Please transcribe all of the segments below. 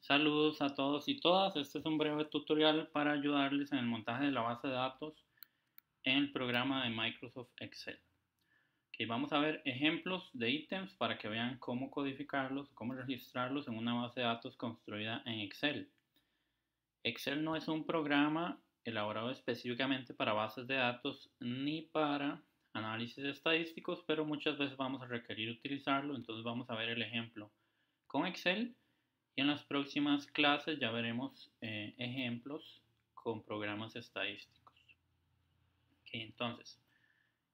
Saludos a todos y todas. Este es un breve tutorial para ayudarles en el montaje de la base de datos en el programa de Microsoft Excel. Okay, vamos a ver ejemplos de ítems para que vean cómo codificarlos, cómo registrarlos en una base de datos construida en Excel. Excel no es un programa elaborado específicamente para bases de datos ni para análisis estadísticos, pero muchas veces vamos a requerir utilizarlo, entonces vamos a ver el ejemplo con Excel. Y en las próximas clases ya veremos ejemplos con programas estadísticos. Okay, entonces,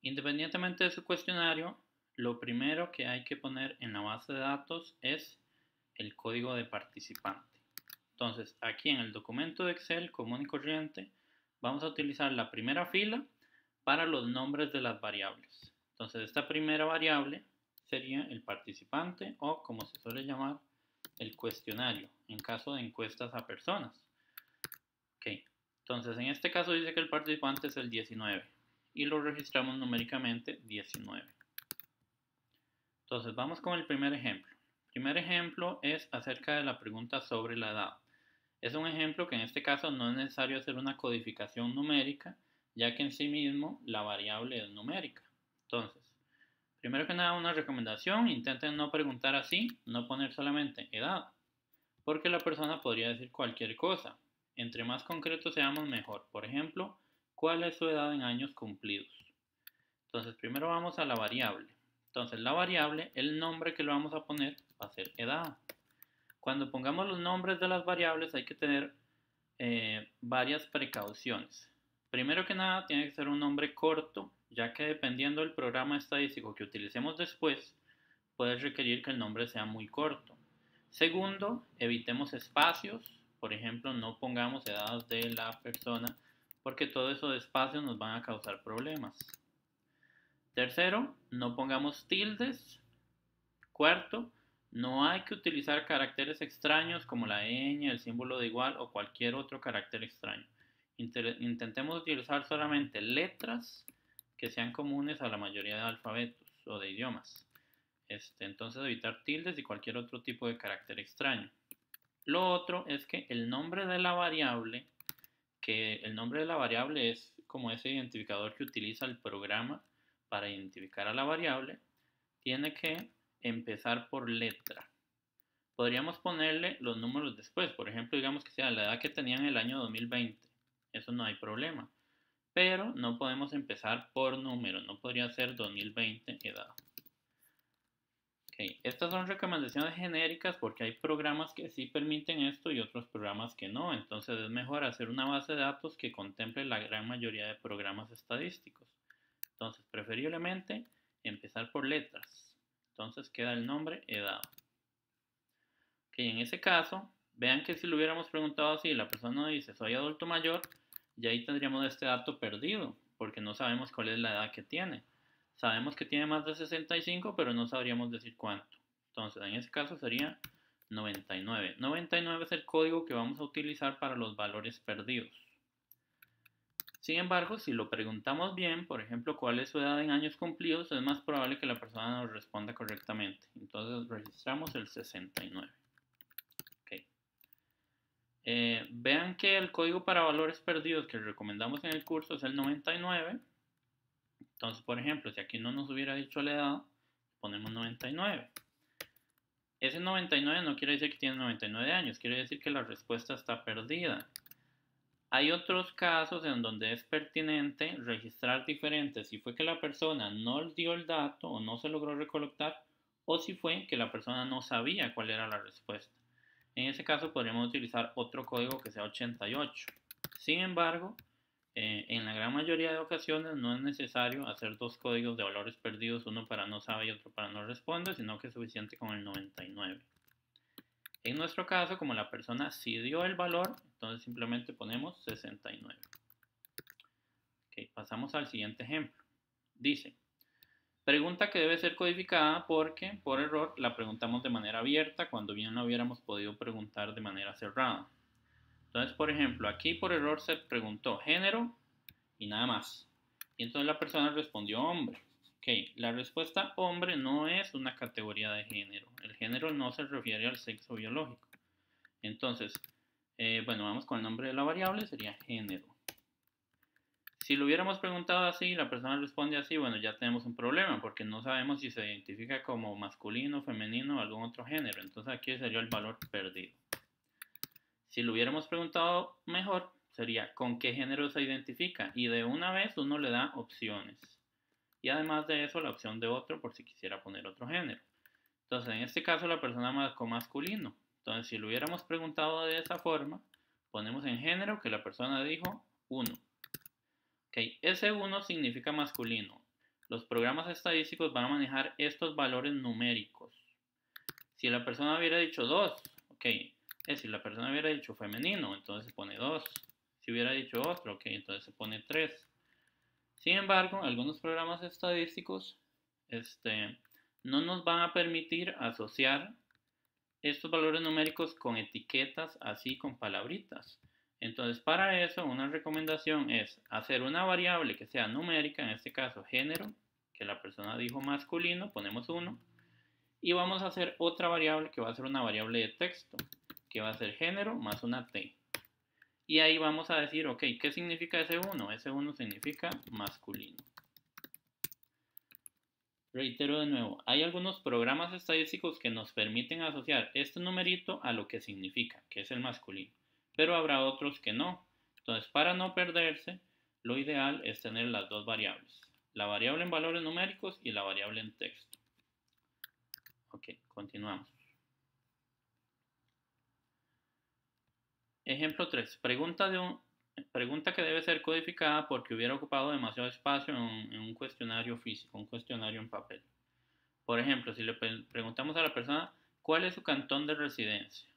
independientemente de su cuestionario, lo primero que hay que poner en la base de datos es el código de participante. Entonces, aquí en el documento de Excel común y corriente, vamos a utilizar la primera fila para los nombres de las variables. Entonces, esta primera variable sería el participante o, como se suele llamar, el cuestionario en caso de encuestas a personas. Ok, entonces en este caso dice que el participante es el 19 y lo registramos numéricamente 19. Entonces vamos con el primer ejemplo. El primer ejemplo es acerca de la pregunta sobre la edad. Es un ejemplo que en este caso no es necesario hacer una codificación numérica, ya que en sí mismo la variable es numérica. Entonces, primero que nada, una recomendación, intenten no preguntar así, no poner solamente edad, porque la persona podría decir cualquier cosa. Entre más concretos seamos, mejor. Por ejemplo, ¿cuál es su edad en años cumplidos? Entonces, primero vamos a la variable. Entonces, la variable, el nombre que le vamos a poner va a ser edad. Cuando pongamos los nombres de las variables hay que tener varias precauciones. Primero que nada, tiene que ser un nombre corto, ya que dependiendo del programa estadístico que utilicemos después, puede requerir que el nombre sea muy corto. Segundo, evitemos espacios, por ejemplo, no pongamos edad de la persona, porque todo eso de espacios nos van a causar problemas. Tercero, no pongamos tildes. Cuarto, no hay que utilizar caracteres extraños como la ñ, el símbolo de igual o cualquier otro carácter extraño. Intentemos utilizar solamente letras que sean comunes a la mayoría de alfabetos o de idiomas. Entonces evitar tildes y cualquier otro tipo de carácter extraño. Lo otro es que el nombre de la variable, es como ese identificador que utiliza el programa para identificar a la variable, tiene que empezar por letra. Podríamos ponerle los números después, por ejemplo, digamos que sea la edad que tenían en el año 2020, eso no hay problema, pero no podemos empezar por número, no podría ser 2020 edad. Okay. Estas son recomendaciones genéricas porque hay programas que sí permiten esto y otros programas que no. Entonces es mejor hacer una base de datos que contemple la gran mayoría de programas estadísticos. Entonces, preferiblemente empezar por letras. Entonces queda el nombre, edad. Okay, en ese caso, vean que si lo hubiéramos preguntado así, la persona dice soy adulto mayor, y ahí tendríamos este dato perdido, porque no sabemos cuál es la edad que tiene. Sabemos que tiene más de 65, pero no sabríamos decir cuánto. Entonces, en ese caso sería 99. 99 es el código que vamos a utilizar para los valores perdidos. Sin embargo, si lo preguntamos bien, por ejemplo, cuál es su edad en años cumplidos, es más probable que la persona nos responda correctamente. Entonces, registramos el 69. Okay. Vean que el código para valores perdidos que recomendamos en el curso es el 99. Entonces, por ejemplo, si aquí no nos hubiera dicho la edad, ponemos 99. Ese 99 no quiere decir que tiene 99 años, quiere decir que la respuesta está perdida. Hay otros casos en donde es pertinente registrar diferentes si fue que la persona no dio el dato o no se logró recolectar o si fue que la persona no sabía cuál era la respuesta. En ese caso podríamos utilizar otro código que sea 88. Sin embargo, en la gran mayoría de ocasiones no es necesario hacer dos códigos de valores perdidos, uno para no sabe y otro para no responde, sino que es suficiente con el 99. En nuestro caso, como la persona sí dio el valor, entonces simplemente ponemos 69. Ok, pasamos al siguiente ejemplo. Dice, pregunta que debe ser codificada porque por error la preguntamos de manera abierta cuando bien la hubiéramos podido preguntar de manera cerrada. Entonces, por ejemplo, aquí por error se preguntó género y nada más. Y entonces la persona respondió hombre. Ok, la respuesta hombre no es una categoría de género. El género no se refiere al sexo biológico. Entonces, bueno, vamos con el nombre de la variable, sería género. Si lo hubiéramos preguntado así y la persona responde así, bueno, ya tenemos un problema porque no sabemos si se identifica como masculino, femenino o algún otro género. Entonces aquí sería el valor perdido. Si lo hubiéramos preguntado mejor, sería con qué género se identifica y de una vez uno le da opciones. Y además de eso, la opción de otro por si quisiera poner otro género. Entonces, en este caso la persona marcó masculino. Entonces, si lo hubiéramos preguntado de esa forma, ponemos en género que la persona dijo 1. Ok, ese 1 significa masculino. Los programas estadísticos van a manejar estos valores numéricos. Si la persona hubiera dicho 2, ok, si la persona hubiera dicho femenino, entonces se pone 2. Si hubiera dicho otro, ok, entonces se pone 3. Sin embargo, algunos programas estadísticos no nos van a permitir asociar estos valores numéricos con etiquetas, así con palabritas. Entonces, para eso, una recomendación es hacer una variable que sea numérica, en este caso género, que la persona dijo masculino, ponemos 1, y vamos a hacer otra variable que va a ser una variable de texto, que va a ser género más una t. Y ahí vamos a decir, ok, ¿qué significa ese 1? Ese 1 significa masculino. Reitero de nuevo, hay algunos programas estadísticos que nos permiten asociar este numerito a lo que significa, que es el masculino, pero habrá otros que no. Entonces, para no perderse, lo ideal es tener las dos variables, la variable en valores numéricos y la variable en texto. Ok, continuamos. Ejemplo 3. Pregunta que debe ser codificada porque hubiera ocupado demasiado espacio en un cuestionario físico, un cuestionario en papel. Por ejemplo, si le preguntamos a la persona cuál es su cantón de residencia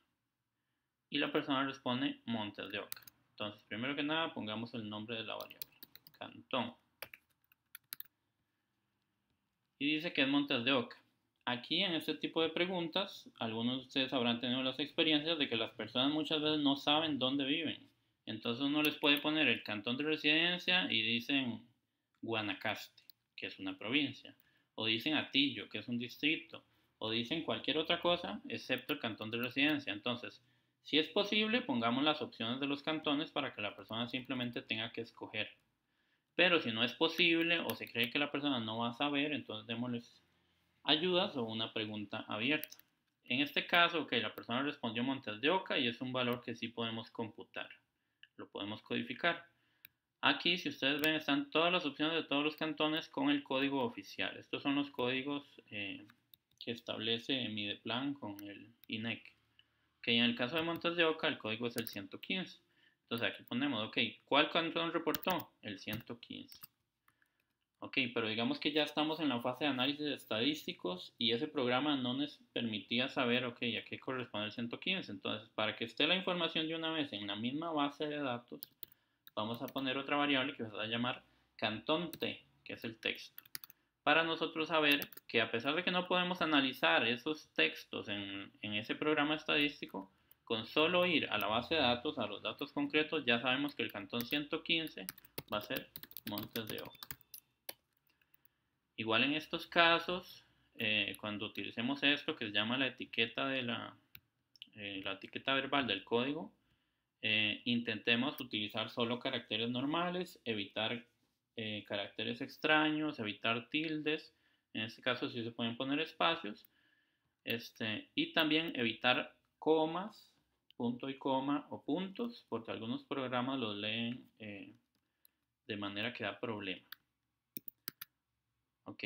y la persona responde Montes de Oca. Entonces, primero que nada, pongamos el nombre de la variable, cantón. Y dice que es Montes de Oca. Aquí en este tipo de preguntas, algunos de ustedes habrán tenido las experiencias de que las personas muchas veces no saben dónde viven. Entonces uno les puede poner el cantón de residencia y dicen Guanacaste, que es una provincia. O dicen Atillo, que es un distrito. O dicen cualquier otra cosa excepto el cantón de residencia. Entonces, si es posible, pongamos las opciones de los cantones para que la persona simplemente tenga que escoger. Pero si no es posible o se cree que la persona no va a saber, entonces démosles ayudas o una pregunta abierta. En este caso, ok, la persona respondió Montes de Oca y es un valor que sí podemos computar. Lo podemos codificar. Aquí, si ustedes ven, están todas las opciones de todos los cantones con el código oficial. Estos son los códigos que establece Mideplan con el INEC. Que en el caso de Montes de Oca, el código es el 115. Entonces aquí ponemos, ok, ¿cuál cantón reportó? El 115. Ok, pero digamos que ya estamos en la fase de análisis estadísticos y ese programa no nos permitía saber, ok, a qué corresponde el 115. Entonces, para que esté la información de una vez en la misma base de datos, vamos a poner otra variable que se va a llamar cantón T, que es el texto. Para nosotros saber que a pesar de que no podemos analizar esos textos en ese programa estadístico, con solo ir a la base de datos, a los datos concretos, ya sabemos que el cantón 115 va a ser Montes de Oca. Igual en estos casos, cuando utilicemos esto que se llama la etiqueta de la etiqueta verbal del código, intentemos utilizar solo caracteres normales, evitar caracteres extraños, evitar tildes, en este caso sí se pueden poner espacios, y también evitar comas, punto y coma o puntos, porque algunos programas los leen de manera que da problema. Ok,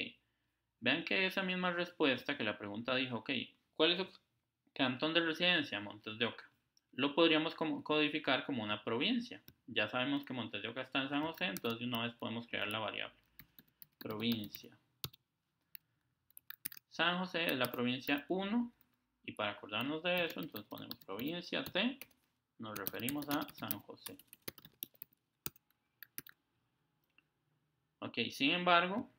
vean que esa misma respuesta que la pregunta dijo, ok, ¿cuál es su cantón de residencia? Montes de Oca. Lo podríamos codificar como una provincia. Ya sabemos que Montes de Oca está en San José, entonces de una vez podemos crear la variable. Provincia. San José es la provincia 1, y para acordarnos de eso, entonces ponemos provincia T, nos referimos a San José. Ok, sin embargo,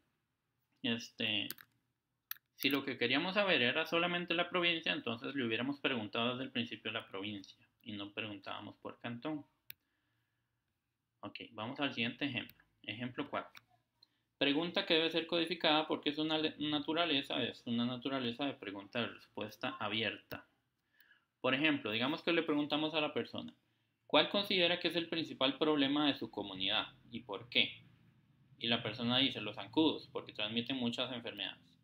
si lo que queríamos saber era solamente la provincia, entonces le hubiéramos preguntado desde el principio la provincia y no preguntábamos por cantón. Ok, vamos al siguiente ejemplo. Ejemplo 4. Pregunta que debe ser codificada porque es una naturaleza de pregunta de respuesta abierta. Por ejemplo, digamos que le preguntamos a la persona, ¿cuál considera que es el principal problema de su comunidad y por qué? Y la persona dice, los zancudos, porque transmiten muchas enfermedades.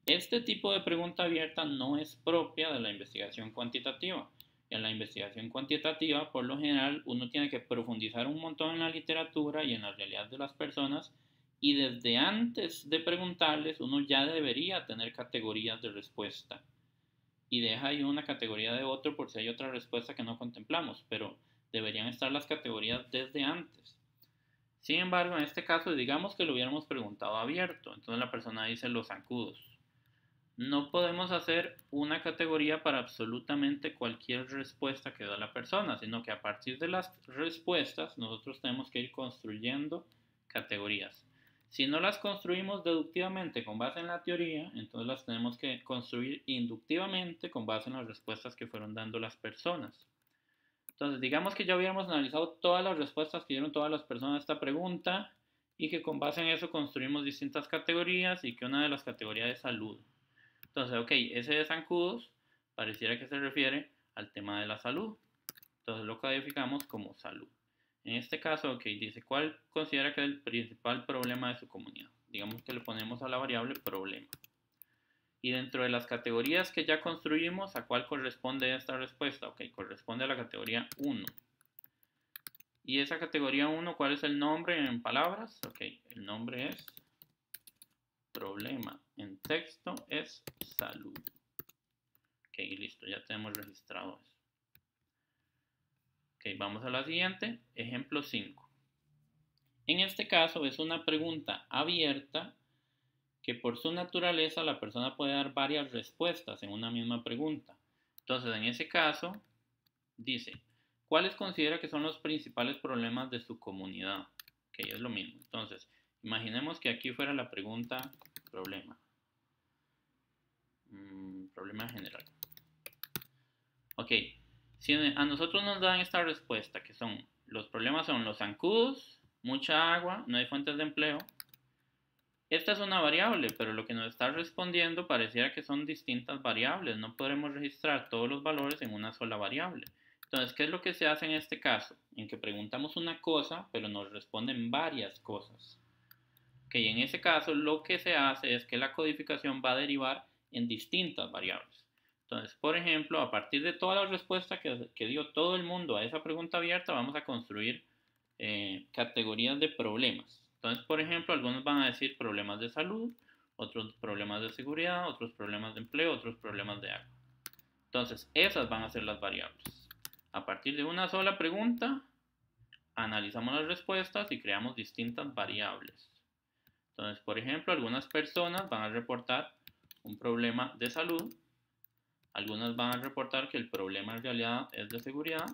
Este tipo de pregunta abierta no es propia de la investigación cuantitativa. En la investigación cuantitativa, por lo general, uno tiene que profundizar un montón en la literatura y en la realidad de las personas y desde antes de preguntarles uno ya debería tener categorías de respuesta y deja ahí una categoría de otro por si hay otra respuesta que no contemplamos, pero deberían estar las categorías desde antes. Sin embargo, en este caso, digamos que lo hubiéramos preguntado abierto, entonces la persona dice los zancudos. No podemos hacer una categoría para absolutamente cualquier respuesta que da la persona, sino que a partir de las respuestas nosotros tenemos que ir construyendo categorías. Si no las construimos deductivamente con base en la teoría, entonces las tenemos que construir inductivamente con base en las respuestas que fueron dando las personas. Entonces, digamos que ya hubiéramos analizado todas las respuestas que dieron todas las personas a esta pregunta y que con base en eso construimos distintas categorías y que una de las categorías es salud. Entonces, ok, ese de zancudos pareciera que se refiere al tema de la salud. Entonces lo codificamos como salud. En este caso, ok, dice, ¿cuál considera que es el principal problema de su comunidad? Digamos que le ponemos a la variable problema. Y dentro de las categorías que ya construimos, ¿a cuál corresponde esta respuesta? Ok, corresponde a la categoría 1. Y esa categoría 1, ¿cuál es el nombre en palabras? Ok, el nombre es problema. En texto es salud. Ok, listo, ya tenemos registrado eso. Ok, vamos a la siguiente. Ejemplo 5. En este caso es una pregunta abierta que por su naturaleza la persona puede dar varias respuestas en una misma pregunta. Entonces, en ese caso, dice, ¿cuáles considera que son los principales problemas de su comunidad? Ok, es lo mismo. Entonces, imaginemos que aquí fuera la pregunta problema. Problema general. Ok, si a nosotros nos dan esta respuesta, que son, los problemas son los zancudos, mucha agua, no hay fuentes de empleo. Esta es una variable, pero lo que nos está respondiendo pareciera que son distintas variables. No podremos registrar todos los valores en una sola variable. Entonces, ¿qué es lo que se hace en este caso? En que preguntamos una cosa, pero nos responden varias cosas. Ok, en ese caso lo que se hace es que la codificación va a derivar en distintas variables. Entonces, por ejemplo, a partir de todas las respuestas que dio todo el mundo a esa pregunta abierta, vamos a construir categorías de problemas. Entonces, por ejemplo, algunos van a decir problemas de salud, otros problemas de seguridad, otros problemas de empleo, otros problemas de agua. Entonces, esas van a ser las variables. A partir de una sola pregunta, analizamos las respuestas y creamos distintas variables. Entonces, por ejemplo, algunas personas van a reportar un problema de salud, algunas van a reportar que el problema en realidad es de seguridad,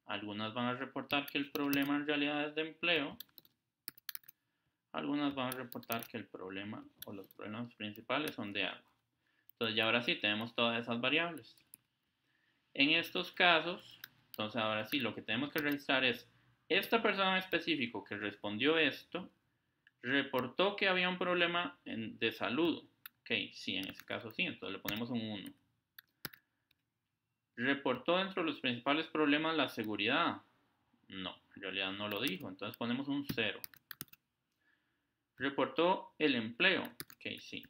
algunas van a reportar que el problema en realidad es de empleo, algunas van a reportar que el problema o los problemas principales son de agua. Entonces, ya ahora sí tenemos todas esas variables. En estos casos, entonces ahora sí, lo que tenemos que registrar es esta persona en específico que respondió esto, reportó que había un problema de salud. Ok, sí, en ese caso sí, entonces le ponemos un 1. ¿Reportó dentro de los principales problemas la seguridad? No, en realidad no lo dijo, entonces ponemos un 0. ¿Reportó el empleo? Ok, sí.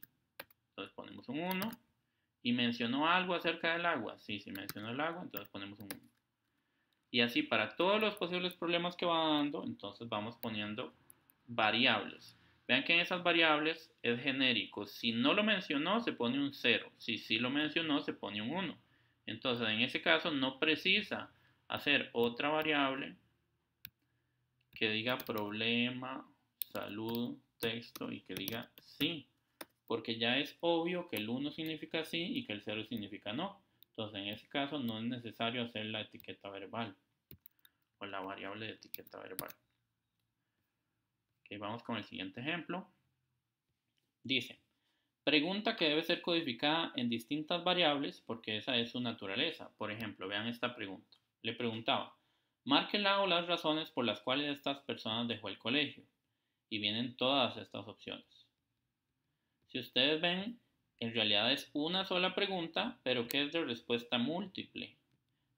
Entonces ponemos un 1. ¿Y mencionó algo acerca del agua? Sí, sí mencionó el agua, entonces ponemos un 1. Y así para todos los posibles problemas que va dando, entonces vamos poniendo variables. Vean que en esas variables es genérico. Si no lo mencionó, se pone un 0. Si sí lo mencionó, se pone un 1. Entonces, en ese caso, no precisa hacer otra variable que diga problema, salud, texto y que diga sí. Porque ya es obvio que el 1 significa sí y que el 0 significa no. Entonces, en ese caso, no es necesario hacer la etiqueta verbal o la variable de etiqueta verbal. Ok, vamos con el siguiente ejemplo. Dice, pregunta que debe ser codificada en distintas variables porque esa es su naturaleza. Por ejemplo, vean esta pregunta. Le preguntaba, marque el lado las razones por las cuales estas personas dejó el colegio. Y vienen todas estas opciones. Si ustedes ven, en realidad es una sola pregunta, pero que es de respuesta múltiple.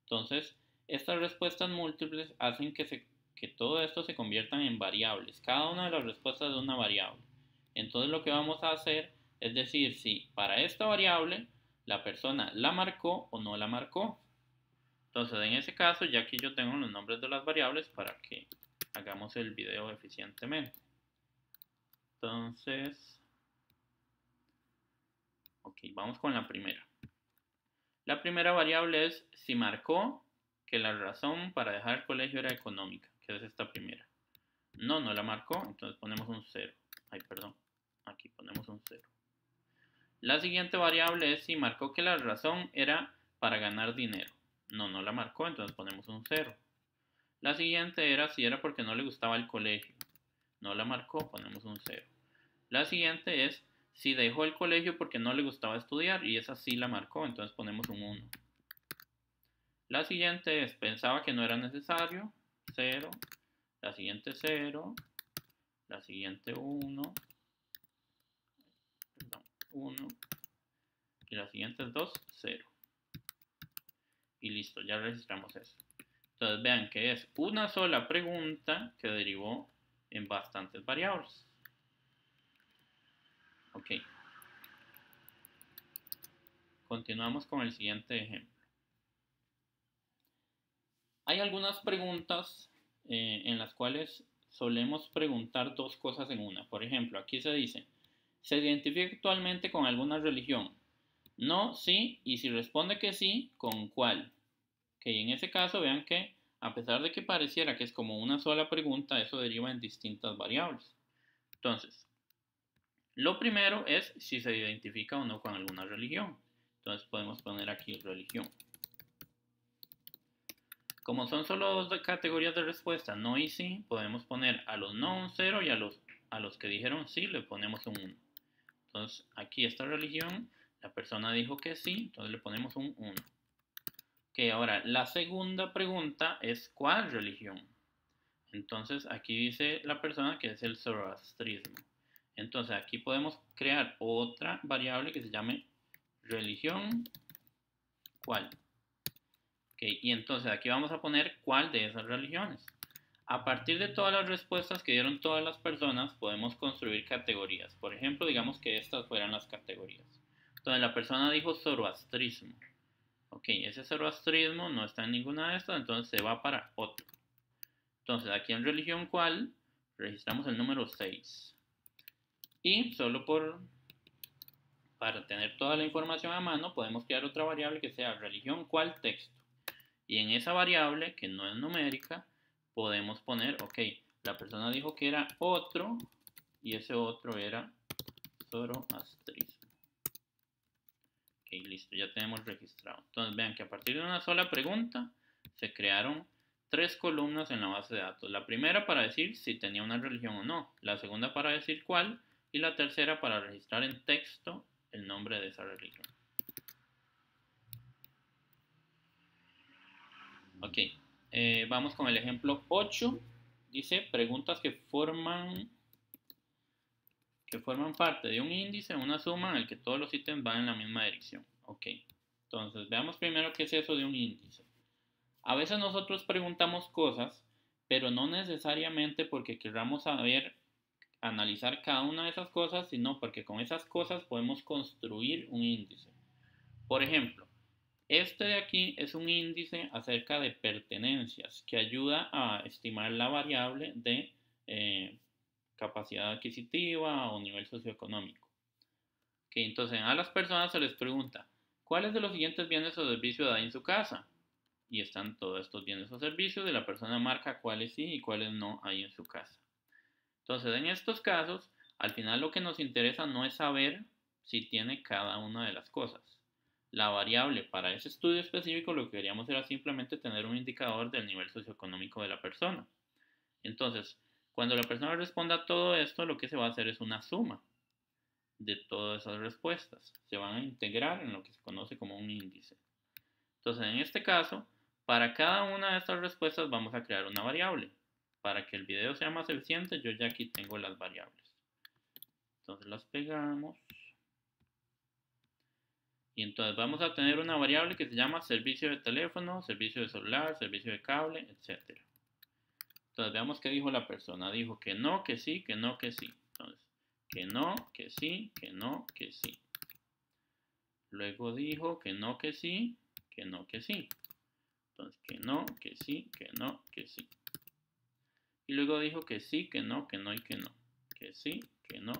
Entonces, estas respuestas múltiples hacen que todo esto se conviertan en variables. Cada una de las respuestas es una variable. Entonces, lo que vamos a hacer es decir si para esta variable la persona la marcó o no la marcó. Entonces, en ese caso, ya aquí yo tengo los nombres de las variables para que hagamos el video eficientemente. Entonces, ok, vamos con la primera. La primera variable es si marcó que la razón para dejar el colegio era económica, que es esta primera. No, no la marcó, entonces ponemos un 0. Ay, perdón, aquí ponemos un 0. La siguiente variable es si marcó que la razón era para ganar dinero. No, no la marcó, entonces ponemos un 0. La siguiente era si era porque no le gustaba el colegio. No la marcó, ponemos un 0. La siguiente es si dejó el colegio porque no le gustaba estudiar y esa sí la marcó, entonces ponemos un 1. La siguiente es pensaba que no era necesario, 0. La siguiente 0. La siguiente 1. 1. Y la siguiente es 2, 0. Y listo, ya registramos eso. Entonces vean que es una sola pregunta que derivó en bastantes variables. Ok. Continuamos con el siguiente ejemplo. Hay algunas preguntas en las cuales solemos preguntar dos cosas en una. Por ejemplo, aquí se dice, ¿se identifica actualmente con alguna religión? No, sí, y si responde que sí, ¿con cuál? Que en ese caso vean que a pesar de que pareciera que es como una sola pregunta, eso deriva en distintas variables. Entonces, lo primero es si se identifica o no con alguna religión. Entonces podemos poner aquí religión. Como son solo dos categorías de respuesta, no y sí, podemos poner a los no un 0 y a los que dijeron sí le ponemos un 1. Entonces aquí esta religión, la persona dijo que sí, entonces le ponemos un 1. Ok, ahora la segunda pregunta es ¿cuál religión? Entonces aquí dice la persona que es el zoroastrismo. Entonces aquí podemos crear otra variable que se llame religión cuál. Okay, y entonces aquí vamos a poner cuál de esas religiones. A partir de todas las respuestas que dieron todas las personas, podemos construir categorías. Por ejemplo, digamos que estas fueran las categorías. Entonces la persona dijo zoroastrismo. Ok, ese zoroastrismo no está en ninguna de estas, entonces se va para otro. Entonces aquí en religión cuál, registramos el número 6. Y solo para tener toda la información a mano, podemos crear otra variable que sea religión cuál texto. Y en esa variable, que no es numérica, podemos poner, ok, la persona dijo que era otro, y ese otro era zoroastrismo. Ok, listo, ya tenemos registrado. Entonces vean que a partir de una sola pregunta, se crearon 3 columnas en la base de datos. La primera para decir si tenía una religión o no, la segunda para decir cuál, y la tercera para registrar en texto el nombre de esa religión. Ok, vamos con el ejemplo 8. Dice preguntas que forman parte de un índice, una suma en el que todos los ítems van en la misma dirección. Ok, entonces veamos primero qué es eso de un índice. A veces nosotros preguntamos cosas, pero no necesariamente porque queramos saber analizar cada una de esas cosas, sino porque con esas cosas podemos construir un índice. Por ejemplo, este de aquí es un índice acerca de pertenencias que ayuda a estimar la variable de capacidad adquisitiva o nivel socioeconómico. Okay, entonces a las personas se les pregunta, ¿cuáles de los siguientes bienes o servicios hay en su casa? Y están todos estos bienes o servicios y la persona marca cuáles sí y cuáles no hay en su casa. Entonces en estos casos, al final lo que nos interesa no es saber si tiene cada una de las cosas. La variable para ese estudio específico lo que queríamos era simplemente tener un indicador del nivel socioeconómico de la persona. Entonces, cuando la persona responda a todo esto, lo que se va a hacer es una suma de todas esas respuestas. Se van a integrar en lo que se conoce como un índice. Entonces, en este caso, para cada una de estas respuestas vamos a crear una variable. Para que el video sea más eficiente, yo ya aquí tengo las variables. Entonces las pegamos. Y entonces vamos a tener una variable que se llama servicio de teléfono, servicio de celular, servicio de cable, etc. Entonces veamos qué dijo la persona. Dijo que no, que sí, que no, que sí. Entonces, que no, que sí, que no, que sí. Luego dijo que no, que sí, que no, que sí. Entonces, que no, que sí, que no, que sí. Y luego dijo que sí, que no y que no. Que sí, que no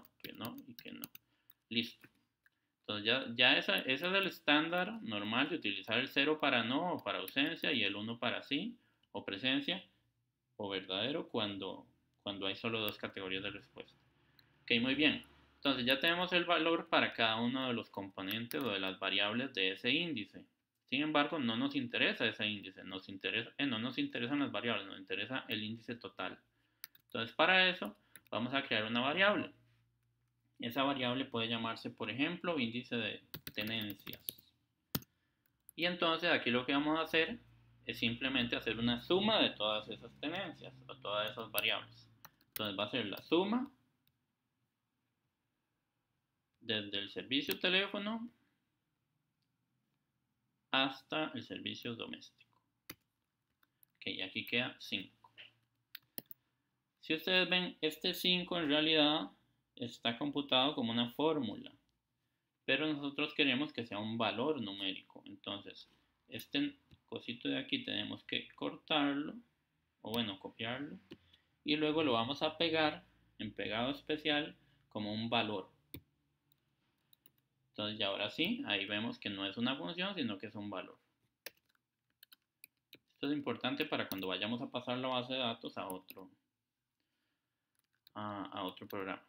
y que no. Listo. Entonces ya ese es el estándar normal de utilizar el 0 para no o para ausencia y el 1 para sí o presencia o verdadero cuando hay solo dos categorías de respuesta. Ok, muy bien. Entonces ya tenemos el valor para cada uno de los componentes o de las variables de ese índice. Sin embargo, no nos interesa ese índice, no nos interesan las variables, nos interesa el índice total. Entonces para eso vamos a crear una variable. Esa variable puede llamarse, por ejemplo, índice de tenencias. Y entonces aquí lo que vamos a hacer es simplemente hacer una suma de todas esas tenencias o todas esas variables. Entonces va a ser la suma desde el servicio teléfono hasta el servicio doméstico. Ok, aquí queda 5. Si ustedes ven, este 5 en realidad está computado como una fórmula, pero nosotros queremos que sea un valor numérico. Entonces, este cosito de aquí tenemos que cortarlo, o bueno, copiarlo, y luego lo vamos a pegar en pegado especial como un valor. Entonces, ya ahora sí, ahí vemos que no es una función, sino que es un valor. Esto es importante para cuando vayamos a pasar la base de datos a otro programa.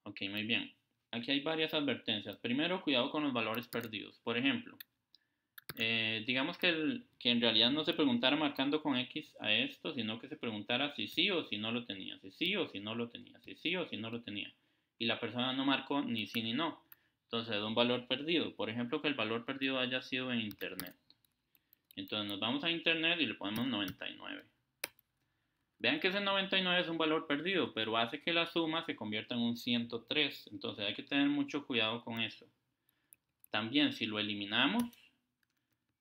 Ok, muy bien. Aquí hay varias advertencias. Primero, cuidado con los valores perdidos. Por ejemplo, digamos que en realidad no se preguntara marcando con X a esto, sino que se preguntara si sí o si no lo tenía, si sí o si no lo tenía, si sí o si no lo tenía. Y la persona no marcó ni sí ni no. Entonces da un valor perdido. Por ejemplo, que el valor perdido haya sido en Internet. Entonces nos vamos a Internet y le ponemos 99. Vean que ese 99 es un valor perdido, pero hace que la suma se convierta en un 103. Entonces hay que tener mucho cuidado con eso. También si lo eliminamos,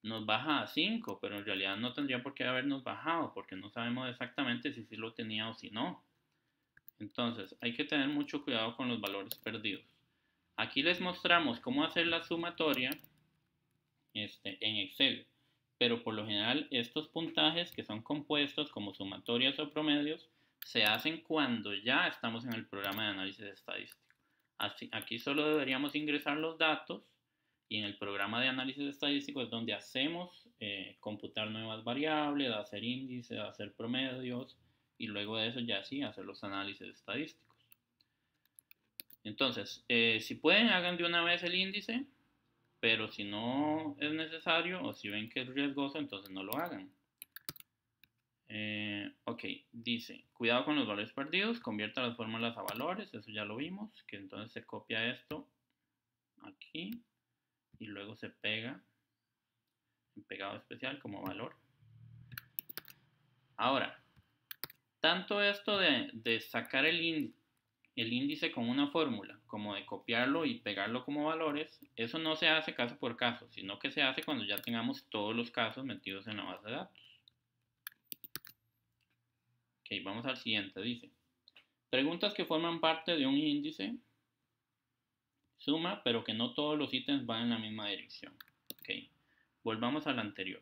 nos baja a 5, pero en realidad no tendría por qué habernos bajado, porque no sabemos exactamente si sí lo tenía o si no. Entonces hay que tener mucho cuidado con los valores perdidos. Aquí les mostramos cómo hacer la sumatoria en Excel, pero por lo general estos puntajes que son compuestos como sumatorias o promedios se hacen cuando ya estamos en el programa de análisis estadístico. Aquí solo deberíamos ingresar los datos y en el programa de análisis estadístico es donde hacemos computar nuevas variables, hacer índices, hacer promedios y luego de eso ya sí hacer los análisis estadísticos. Entonces, si pueden hagan de una vez el índice, pero si no es necesario o si ven que es riesgoso, entonces no lo hagan. Ok, dice, cuidado con los valores perdidos, convierta las fórmulas a valores, eso ya lo vimos, que entonces se copia esto aquí y luego se pega en pegado especial como valor. Ahora, tanto esto de sacar el índice con una fórmula, como de copiarlo y pegarlo como valores, eso no se hace caso por caso, sino que se hace cuando ya tengamos todos los casos metidos en la base de datos. Ok, vamos al siguiente, dice, preguntas que forman parte de un índice, suma, pero que no todos los ítems van en la misma dirección. Ok, volvamos al anterior.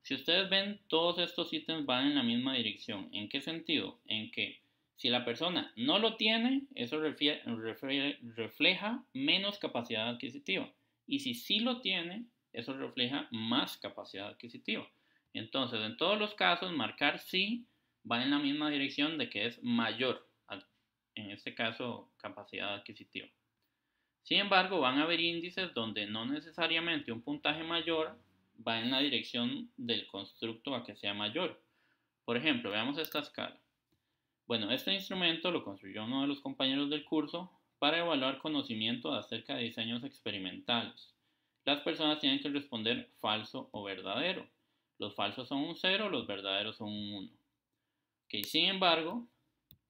Si ustedes ven, todos estos ítems van en la misma dirección. ¿En qué sentido? En que si la persona no lo tiene, eso refleja menos capacidad adquisitiva. Y si sí lo tiene, eso refleja más capacidad adquisitiva. Entonces, en todos los casos, marcar sí va en la misma dirección de que es mayor, en este caso, capacidad adquisitiva. Sin embargo, van a haber índices donde no necesariamente un puntaje mayor va en la dirección del constructo a que sea mayor. Por ejemplo, veamos esta escala. Bueno, este instrumento lo construyó uno de los compañeros del curso para evaluar conocimiento acerca de diseños experimentales. Las personas tienen que responder falso o verdadero. Los falsos son un 0, los verdaderos son un 1. Okay, sin embargo,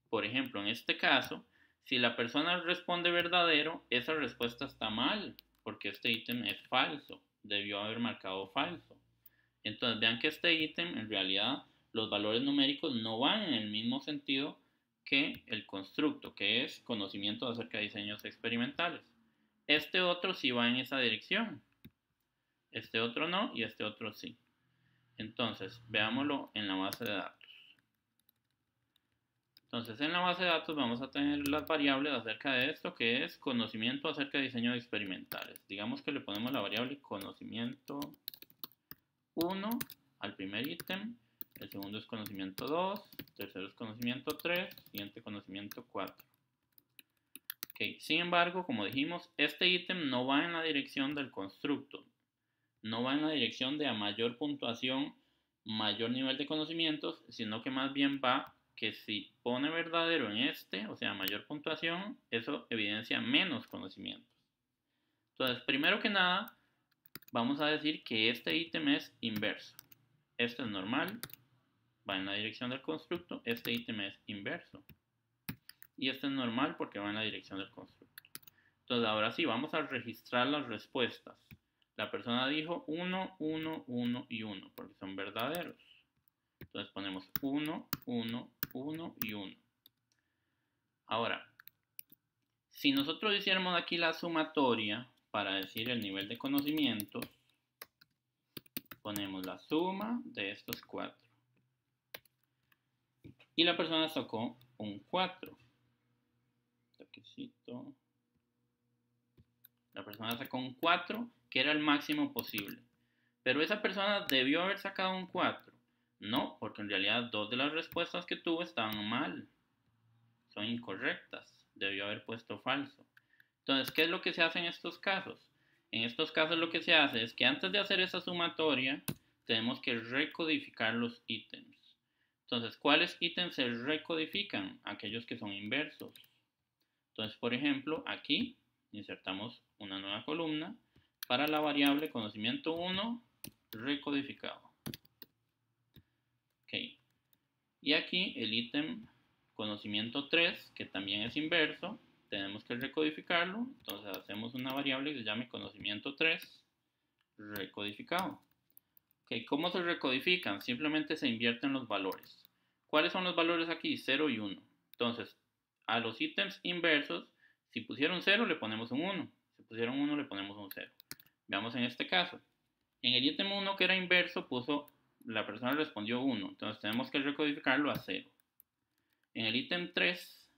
por ejemplo, en este caso, Si la persona responde verdadero, esa respuesta está mal, porque este ítem es falso, debió haber marcado falso. Entonces vean que este ítem, en realidad, los valores numéricos no van en el mismo sentido que el constructo, que es conocimiento acerca de diseños experimentales. Este otro sí va en esa dirección, este otro no y este otro sí. Entonces, veámoslo en la base de datos. Entonces, en la base de datos vamos a tener las variables acerca de esto, que es conocimiento acerca de diseños experimentales. Digamos que le ponemos la variable conocimiento 1 al primer ítem, el segundo es conocimiento 2, el tercero es conocimiento 3, siguiente conocimiento 4. Okay. Sin embargo, como dijimos, este ítem no va en la dirección del constructo, no va en la dirección de a mayor puntuación, mayor nivel de conocimientos, sino que más bien va que si pone verdadero en este, o sea, mayor puntuación, eso evidencia menos conocimientos. Entonces, primero que nada, vamos a decir que este ítem es inverso. Este es normal, va en la dirección del constructo, este ítem es inverso. Y este es normal porque va en la dirección del constructo. Entonces, ahora sí, vamos a registrar las respuestas. La persona dijo 1, 1, 1 y 1, porque son verdaderos. Entonces ponemos 1, 1, 1 y 1. Ahora, si nosotros hiciéramos aquí la sumatoria para decir el nivel de conocimiento, ponemos la suma de estos 4. Y la persona sacó un 4. Toquecito. La persona sacó un 4, que era el máximo posible. Pero esa persona debió haber sacado un 4. No, porque en realidad 2 de las respuestas que tuvo estaban mal. Son incorrectas. Debió haber puesto falso. Entonces, ¿qué es lo que se hace en estos casos? En estos casos lo que se hace es que antes de hacer esa sumatoria, tenemos que recodificar los ítems. Entonces, ¿cuáles ítems se recodifican? Aquellos que son inversos. Entonces, por ejemplo, aquí insertamos una nueva columna para la variable conocimiento 1 recodificado. Ok. Y aquí el ítem conocimiento 3, que también es inverso, tenemos que recodificarlo. Entonces hacemos una variable que se llame conocimiento 3 recodificado. Ok, ¿cómo se recodifican? Simplemente se invierten los valores. ¿Cuáles son los valores aquí? 0 y 1. Entonces, a los ítems inversos, si pusieron 0 le ponemos un 1. Si pusieron 1 le ponemos un 0. Veamos en este caso. En el ítem 1 que era inverso, la persona respondió 1. Entonces tenemos que recodificarlo a 0. En el ítem 3,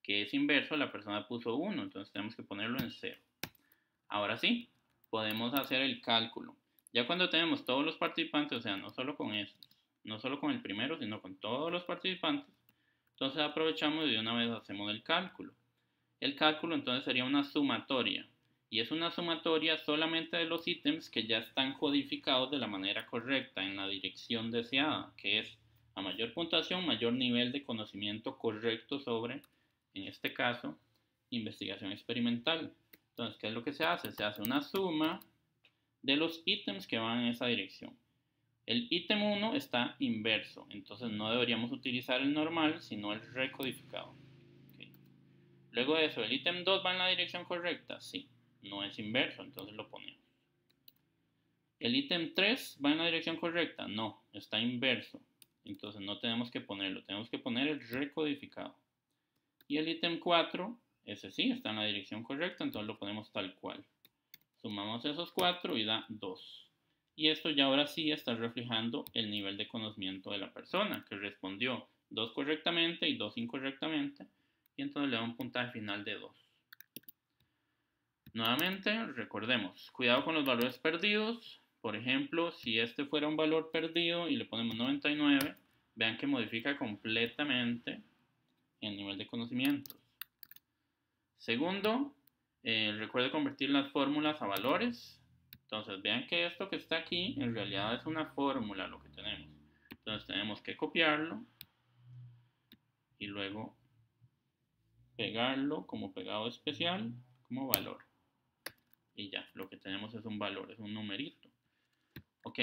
que es inverso, la persona puso 1. Entonces tenemos que ponerlo en 0. Ahora sí, podemos hacer el cálculo. Ya cuando tenemos todos los participantes, o sea, no solo con estos, no solo con el primero, sino con todos los participantes, entonces aprovechamos y de una vez hacemos el cálculo. El cálculo entonces sería una sumatoria, y es una sumatoria solamente de los ítems que ya están codificados de la manera correcta, en la dirección deseada, que es a mayor puntuación, mayor nivel de conocimiento correcto sobre, en este caso, investigación experimental. Entonces, ¿qué es lo que se hace? Se hace una suma de los ítems que van en esa dirección. El ítem 1 está inverso, entonces no deberíamos utilizar el normal, sino el recodificado. Okay. Luego de eso, ¿el ítem 2 va en la dirección correcta? Sí, no es inverso, entonces lo ponemos. ¿El ítem 3 va en la dirección correcta? No, está inverso, entonces no tenemos que ponerlo, tenemos que poner el recodificado. Y el ítem 4, ese sí está en la dirección correcta, entonces lo ponemos tal cual. Sumamos esos 4 y da 2. Y esto ya ahora sí está reflejando el nivel de conocimiento de la persona, que respondió 2 correctamente y 2 incorrectamente, y entonces le da un puntaje final de 2. Nuevamente, recordemos, cuidado con los valores perdidos. Por ejemplo, si este fuera un valor perdido y le ponemos 99, vean que modifica completamente el nivel de conocimientos. Segundo, recuerde convertir las fórmulas a valores. Entonces vean que esto que está aquí en realidad es una fórmula lo que tenemos. Entonces tenemos que copiarlo y luego pegarlo como pegado especial como valor. Y ya, lo que tenemos es un valor, es un numerito. Ok,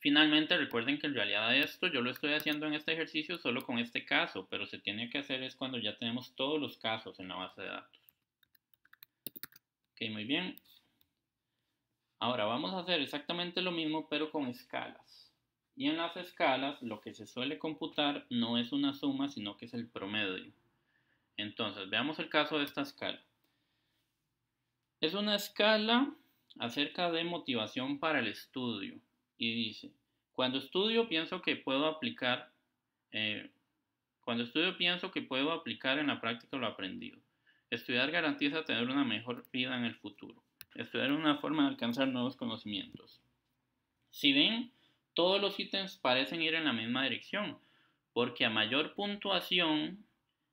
Finalmente, recuerden que en realidad esto yo lo estoy haciendo en este ejercicio solo con este caso, pero se tiene que hacer es cuando ya tenemos todos los casos en la base de datos. Ok, muy bien. Ahora vamos a hacer exactamente lo mismo, pero con escalas. Y en las escalas, lo que se suele computar no es una suma, sino que es el promedio. Entonces, veamos el caso de esta escala. Es una escala acerca de motivación para el estudio. Y dice, cuando estudio pienso que puedo aplicar en la práctica lo aprendido. Estudiar garantiza tener una mejor vida en el futuro. Estudiar es una forma de alcanzar nuevos conocimientos. Si ven, todos los ítems parecen ir en la misma dirección, porque a mayor puntuación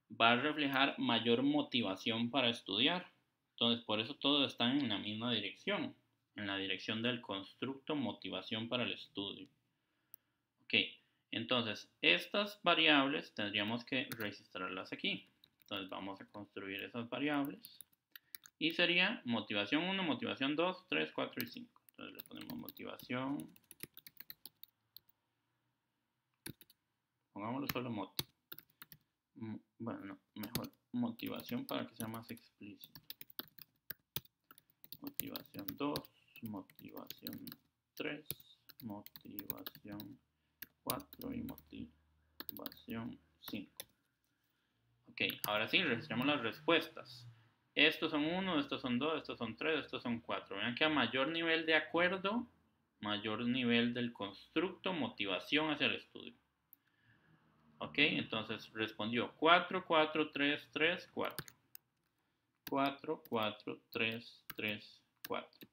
va a reflejar mayor motivación para estudiar. Entonces, por eso todos están en la misma dirección, en la dirección del constructo motivación para el estudio. Ok, entonces estas variables tendríamos que registrarlas aquí. Entonces vamos a construir esas variables. Y sería motivación 1, motivación 2, 3, 4 y 5. Entonces le ponemos motivación. Pongámoslo solo moti. Bueno, no, mejor motivación para que sea más explícito. Motivación 2, motivación 3, motivación 4 y motivación 5. Ok, ahora sí, registramos las respuestas. Estos son 1, estos son 2, estos son 3, estos son 4. Vean que a mayor nivel de acuerdo, mayor nivel del constructo, motivación hacia el estudio. Ok, entonces respondió 4, 4, 3, 3, 4. 4, 4, 3, 3, 4.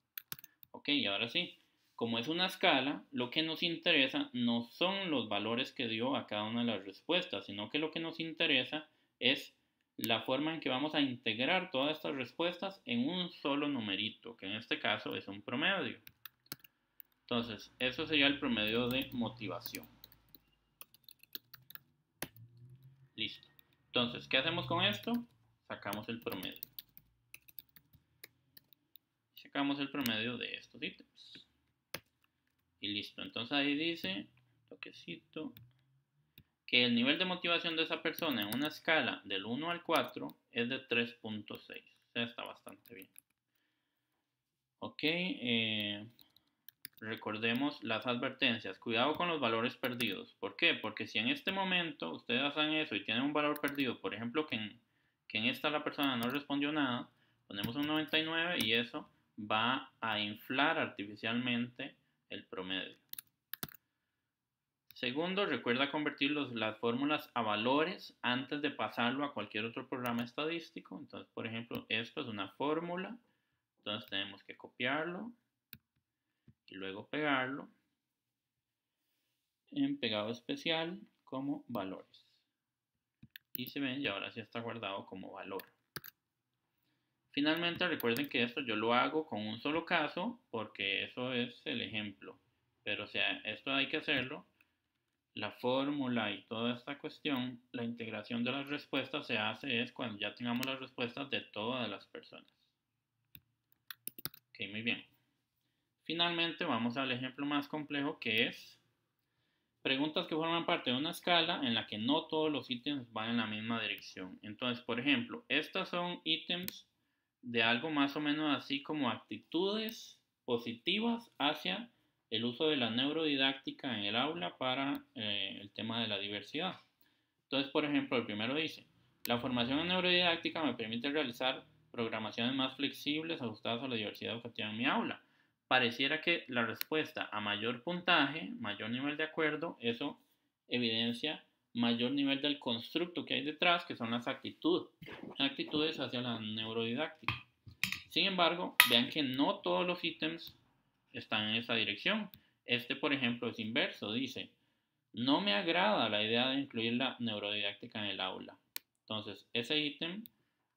Ok, y ahora sí, como es una escala, lo que nos interesa no son los valores que dio a cada una de las respuestas, sino que lo que nos interesa es la forma en que vamos a integrar todas estas respuestas en un solo numerito, que en este caso es un promedio. Entonces, eso sería el promedio de motivación. Listo. Entonces, ¿qué hacemos con esto? Sacamos el promedio. Sacamos el promedio de estos ítems. Y listo. Entonces ahí dice, toquecito, que el nivel de motivación de esa persona en una escala del 1 al 4 es de 3.6. O sea, está bastante bien. Ok. Recordemos las advertencias. Cuidado con los valores perdidos. ¿Por qué? Porque si en este momento ustedes hacen eso y tienen un valor perdido, por ejemplo, que en esta la persona no respondió nada, ponemos un 99 y eso va a inflar artificialmente el promedio. Segundo, recuerda convertir las fórmulas a valores antes de pasarlo a cualquier otro programa estadístico. Entonces, por ejemplo, esto es una fórmula. Entonces tenemos que copiarlo y luego pegarlo en pegado especial como valores. Y se ven, y ahora sí está guardado como valor. Finalmente, recuerden que esto yo lo hago con un solo caso porque eso es el ejemplo. Pero o sea, esto hay que hacerlo. La fórmula y toda esta cuestión, la integración de las respuestas se hace es cuando ya tengamos las respuestas de todas las personas. Ok, muy bien. Finalmente vamos al ejemplo más complejo que es preguntas que forman parte de una escala en la que no todos los ítems van en la misma dirección. Entonces, por ejemplo, estas son ítems de algo más o menos así como actitudes positivas hacia el uso de la neurodidáctica en el aula para el tema de la diversidad. Entonces, por ejemplo, el primero dice, la formación en neurodidáctica me permite realizar programaciones más flexibles ajustadas a la diversidad educativa en mi aula. Pareciera que la respuesta a mayor puntaje, mayor nivel de acuerdo, eso evidencia mayor nivel del constructo que hay detrás, que son las actitudes hacia la neurodidáctica. Sin embargo, vean que no todos los ítems están en esa dirección. Este, por ejemplo, es inverso, dice, no me agrada la idea de incluir la neurodidáctica en el aula. Entonces, ese ítem,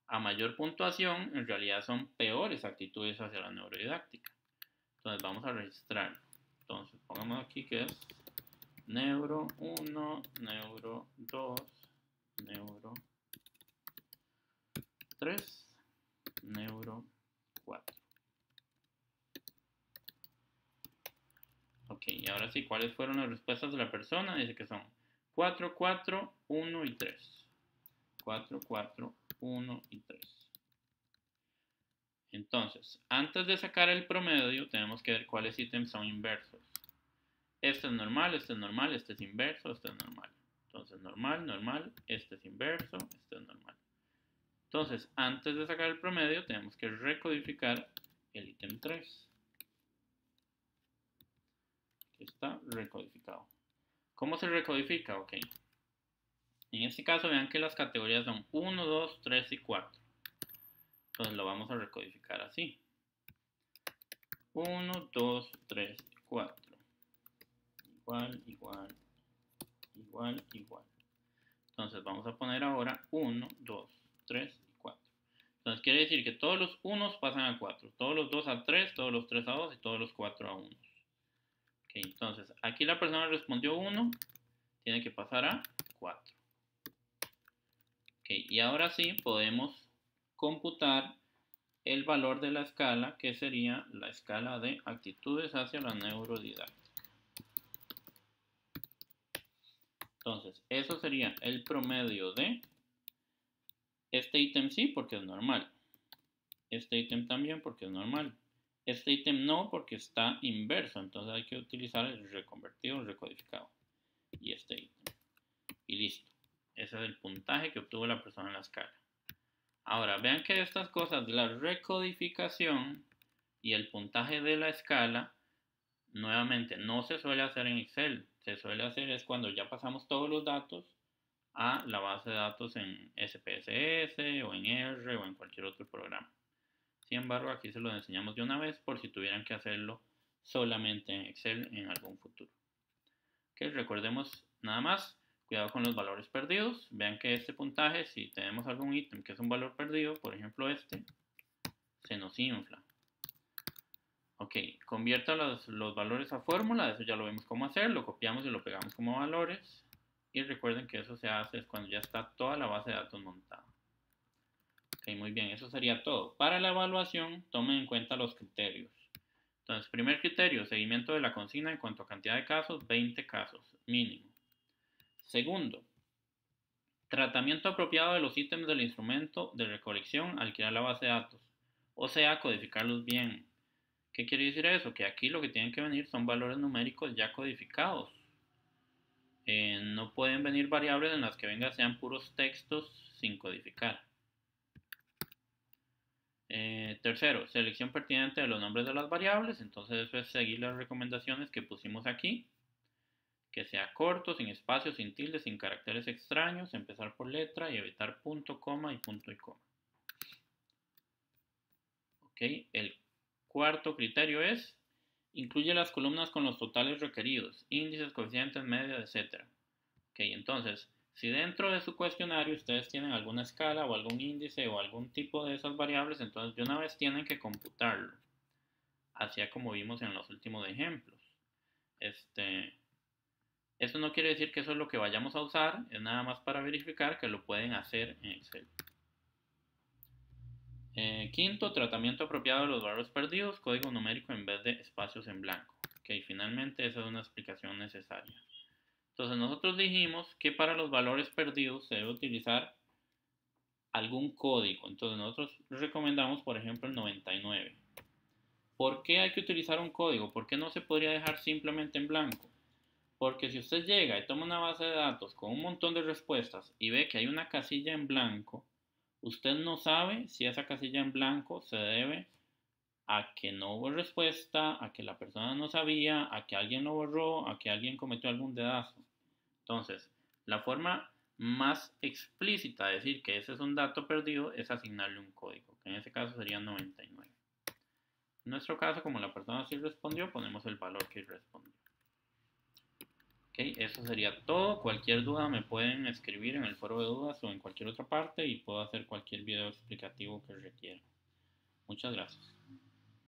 a mayor puntuación, en realidad son peores actitudes hacia la neurodidáctica. Entonces, vamos a registrarlo. Entonces, pongamos aquí que es neuro 1, neuro 2, neuro 3, neuro 4. Ok, y ahora Ahora sí, ¿cuáles fueron las respuestas de la persona? Dice que son 4, 4, 1 y 3. 4, 4, 1 y 3. Entonces, antes de sacar el promedio, tenemos que ver cuáles ítems son inversos. Este es normal, este es normal, este es inverso, este es normal. Entonces, normal, normal, este es inverso, este es normal. Entonces, antes de sacar el promedio, tenemos que recodificar el ítem 3. Aquí está recodificado. ¿Cómo se recodifica? Ok. En este caso, vean que las categorías son 1, 2, 3 y 4. Entonces, lo vamos a recodificar así. 1, 2, 3 y 4. Igual, igual, igual, igual. Entonces vamos a poner ahora 1, 2, 3 y 4. Entonces quiere decir que todos los 1 pasan a 4, todos los 2 a 3, todos los 3 a 2 y todos los 4 a 1. Okay, entonces aquí la persona respondió 1, tiene que pasar a 4. Okay, y ahora sí podemos computar el valor de la escala, que sería la escala de actitudes hacia la neurodidáctica. Entonces, eso sería el promedio de este ítem sí, porque es normal. Este ítem también, porque es normal. Este ítem no, porque está inverso. Entonces hay que utilizar el reconvertido, el recodificado. Y este ítem. Y listo. Ese es el puntaje que obtuvo la persona en la escala. Ahora, vean que estas cosas de la recodificación y el puntaje de la escala, nuevamente, no se suele hacer en Excel. Se suele hacer es cuando ya pasamos todos los datos a la base de datos en SPSS o en R o en cualquier otro programa. Sin embargo, aquí se lo enseñamos de una vez por si tuvieran que hacerlo solamente en Excel en algún futuro. Okay, recordemos nada más, cuidado con los valores perdidos. Vean que este puntaje, si tenemos algún ítem que es un valor perdido, por ejemplo este, se nos infla. Ok, convierta los valores a fórmula, eso ya lo vimos cómo hacer, lo copiamos y lo pegamos como valores. Y recuerden que eso se hace cuando ya está toda la base de datos montada. Ok, muy bien, eso sería todo. Para la evaluación, tomen en cuenta los criterios. Entonces, primer criterio, seguimiento de la consigna en cuanto a cantidad de casos, 20 casos, mínimo. Segundo, tratamiento apropiado de los ítems del instrumento de recolección al crear la base de datos. O sea, codificarlos bien. ¿Qué quiere decir eso? Que aquí lo que tienen que venir son valores numéricos ya codificados. No pueden venir variables en las que vengan sean puros textos sin codificar. Tercero, selección pertinente de los nombres de las variables. Entonces eso es seguir las recomendaciones que pusimos aquí. Que sea corto, sin espacios, sin tildes, sin caracteres extraños, empezar por letra y evitar punto, coma y punto y coma. Ok, el cuarto criterio es, incluye las columnas con los totales requeridos, índices, coeficientes, medias, etc. Ok, entonces, si dentro de su cuestionario ustedes tienen alguna escala o algún índice o algún tipo de esas variables, entonces de una vez tienen que computarlo. Así como vimos en los últimos ejemplos. Eso no quiere decir que eso es lo que vayamos a usar, es nada más para verificar que lo pueden hacer en Excel. Quinto, tratamiento apropiado de los valores perdidos, código numérico en vez de espacios en blanco. Ok, finalmente esa es una explicación necesaria. Entonces nosotros dijimos que para los valores perdidos se debe utilizar algún código. Entonces nosotros recomendamos, por ejemplo, el 99. ¿Por qué hay que utilizar un código? ¿Por qué no se podría dejar simplemente en blanco? Porque si usted llega y toma una base de datos con un montón de respuestas y ve que hay una casilla en blanco, usted no sabe si esa casilla en blanco se debe a que no hubo respuesta, a que la persona no sabía, a que alguien lo borró, a que alguien cometió algún dedazo. Entonces, la forma más explícita de decir que ese es un dato perdido es asignarle un código, que en ese caso sería 99. En nuestro caso, como la persona sí respondió, ponemos el valor que respondió. Okay, eso sería todo. Cualquier duda me pueden escribir en el foro de dudas o en cualquier otra parte y puedo hacer cualquier video explicativo que requiera. Muchas gracias.